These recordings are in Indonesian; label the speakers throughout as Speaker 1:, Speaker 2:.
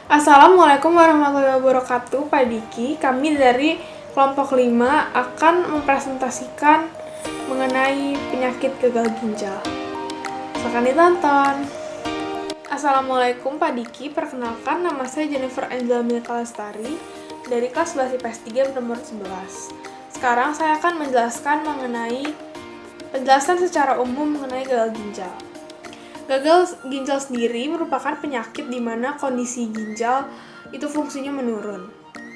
Speaker 1: Assalamualaikum warahmatullahi wabarakatuh, Pak Diki. Kami dari kelompok 5 akan mempresentasikan mengenai penyakit gagal ginjal. Silakan ditonton. Assalamualaikum Pak Diki, perkenalkan nama saya Jennifer Angela Milka Lestari dari kelas 11 IPS 3 nomor 11. Sekarang saya akan menjelaskan penjelasan secara umum mengenai gagal ginjal. Gagal ginjal sendiri merupakan penyakit di mana kondisi ginjal itu fungsinya menurun,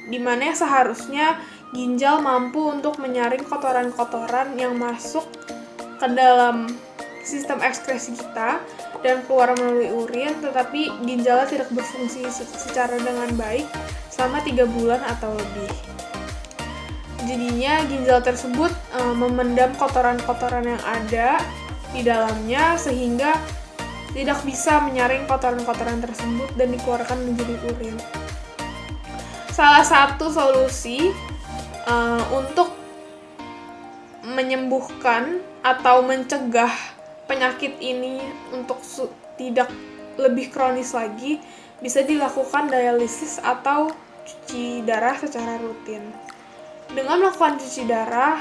Speaker 1: di mana seharusnya ginjal mampu untuk menyaring kotoran-kotoran yang masuk ke dalam sistem ekskresi kita dan keluar melalui urin, tetapi ginjalnya tidak berfungsi secara dengan baik selama 3 bulan atau lebih. Jadinya ginjal tersebut memendam kotoran-kotoran yang ada di dalamnya sehingga tidak bisa menyaring kotoran-kotoran tersebut dan dikeluarkan menjadi urin. Salah satu solusi untuk menyembuhkan atau mencegah penyakit ini untuk tidak lebih kronis lagi bisa dilakukan dialisis atau cuci darah secara rutin. Dengan melakukan cuci darah,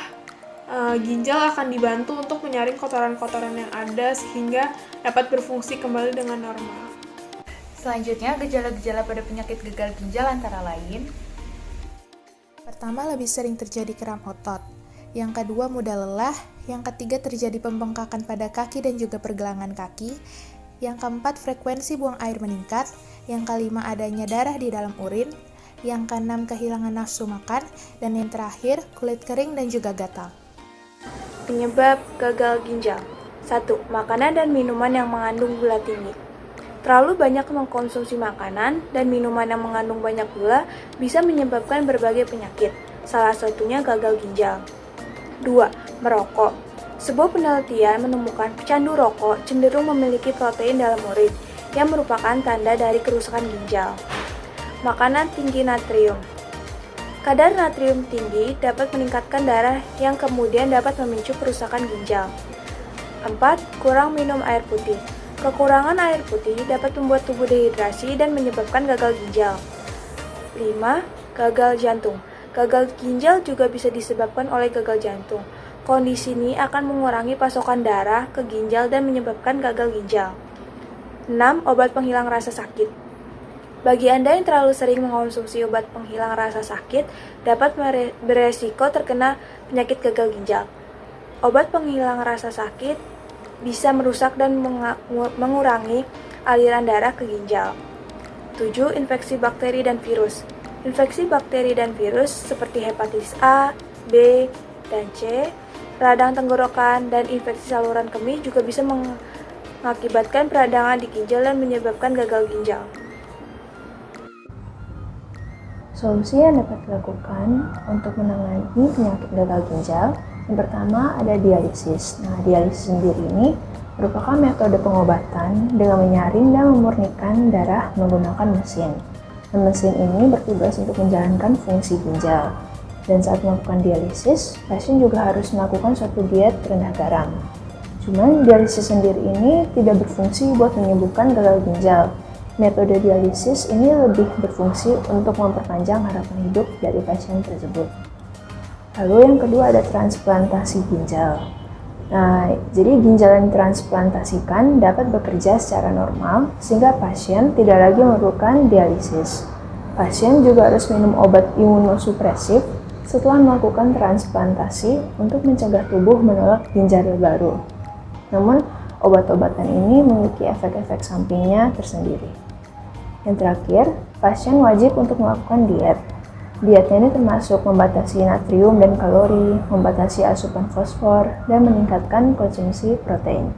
Speaker 1: ginjal akan dibantu untuk menyaring kotoran-kotoran yang ada sehingga dapat berfungsi kembali dengan normal.
Speaker 2: Selanjutnya, gejala-gejala pada penyakit gagal ginjal antara lain:
Speaker 3: pertama, lebih sering terjadi kram otot. Yang kedua, mudah lelah. Yang ketiga, terjadi pembengkakan pada kaki dan juga pergelangan kaki. Yang keempat, frekuensi buang air meningkat. Yang kelima, adanya darah di dalam urin. Yang keenam, kehilangan nafsu makan. Dan yang terakhir, kulit kering dan juga gatal.
Speaker 4: Penyebab gagal ginjal. 1. Makanan dan minuman yang mengandung gula tinggi. Terlalu banyak mengkonsumsi makanan dan minuman yang mengandung banyak gula bisa menyebabkan berbagai penyakit, salah satunya gagal ginjal. 2. Merokok. Sebuah penelitian menemukan pecandu rokok cenderung memiliki protein dalam urin, yang merupakan tanda dari kerusakan ginjal. Makanan tinggi natrium. Kadar natrium tinggi dapat meningkatkan darah yang kemudian dapat memicu kerusakan ginjal. 4. Kurang minum air putih. Kekurangan air putih dapat membuat tubuh dehidrasi dan menyebabkan gagal ginjal. 5. Gagal jantung. Gagal ginjal juga bisa disebabkan oleh gagal jantung. Kondisi ini akan mengurangi pasokan darah ke ginjal dan menyebabkan gagal ginjal. 6. Obat penghilang rasa sakit. Bagi Anda yang terlalu sering mengkonsumsi obat penghilang rasa sakit, dapat beresiko terkena penyakit gagal ginjal. Obat penghilang rasa sakit bisa merusak dan mengurangi aliran darah ke ginjal. 7. Infeksi bakteri dan virus. Infeksi bakteri dan virus seperti hepatitis A, B, dan C, radang tenggorokan, dan infeksi saluran kemih juga bisa mengakibatkan peradangan di ginjal dan menyebabkan gagal ginjal.
Speaker 5: Solusi yang dapat dilakukan untuk menangani penyakit gagal ginjal, yang pertama ada dialisis. Nah, dialisis sendiri ini merupakan metode pengobatan dengan menyaring dan memurnikan darah menggunakan mesin. Dan mesin ini bertugas untuk menjalankan fungsi ginjal. Dan saat melakukan dialisis, pasien juga harus melakukan suatu diet rendah garam. Cuman dialisis sendiri ini tidak berfungsi buat menyembuhkan gagal ginjal. Metode dialisis ini lebih berfungsi untuk memperpanjang harapan hidup dari pasien tersebut. Lalu yang kedua ada transplantasi ginjal. Nah, jadi ginjal yang ditransplantasikan dapat bekerja secara normal sehingga pasien tidak lagi memerlukan dialisis. Pasien juga harus minum obat imunosupresif setelah melakukan transplantasi untuk mencegah tubuh menolak ginjal baru. Namun, obat-obatan ini memiliki efek-efek sampingnya tersendiri. Yang terakhir, pasien wajib untuk melakukan diet. Dietnya ini termasuk membatasi natrium dan kalori, membatasi asupan fosfor, dan meningkatkan konsumsi protein.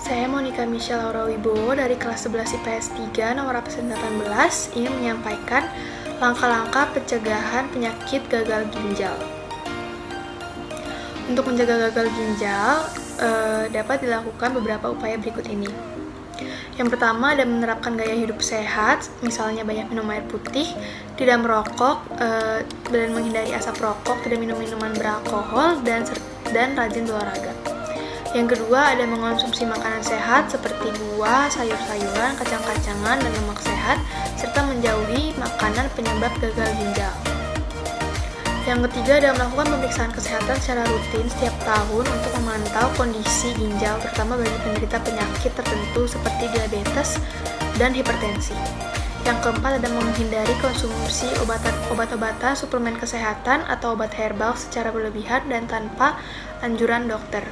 Speaker 1: Saya Monica Michelle Laura Wibowo dari kelas 11 IPS 3 nomor absen 18 ingin menyampaikan langkah-langkah pencegahan penyakit gagal ginjal. Untuk mencegah gagal ginjal, dapat dilakukan beberapa upaya berikut ini. Yang pertama ada menerapkan gaya hidup sehat, misalnya banyak minum air putih, tidak merokok, dan menghindari asap rokok, tidak minum minuman beralkohol, dan rajin berolahraga. Yang kedua ada mengonsumsi makanan sehat seperti buah, sayur-sayuran, kacang-kacangan, dan lemak sehat, serta menjauhi makanan penyebab gagal ginjal. Yang ketiga ada melakukan pemeriksaan kesehatan secara rutin setiap tahun untuk memantau kondisi ginjal, terutama bagi penderita penyakit tertentu seperti diabetes dan hipertensi. Yang keempat ada menghindari konsumsi obat-obatan, suplemen kesehatan, atau obat herbal secara berlebihan dan tanpa anjuran dokter.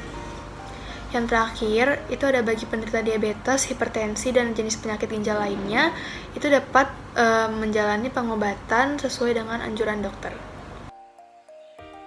Speaker 1: Yang terakhir, itu ada bagi penderita diabetes, hipertensi, dan jenis penyakit ginjal lainnya, itu dapat menjalani pengobatan sesuai dengan anjuran dokter.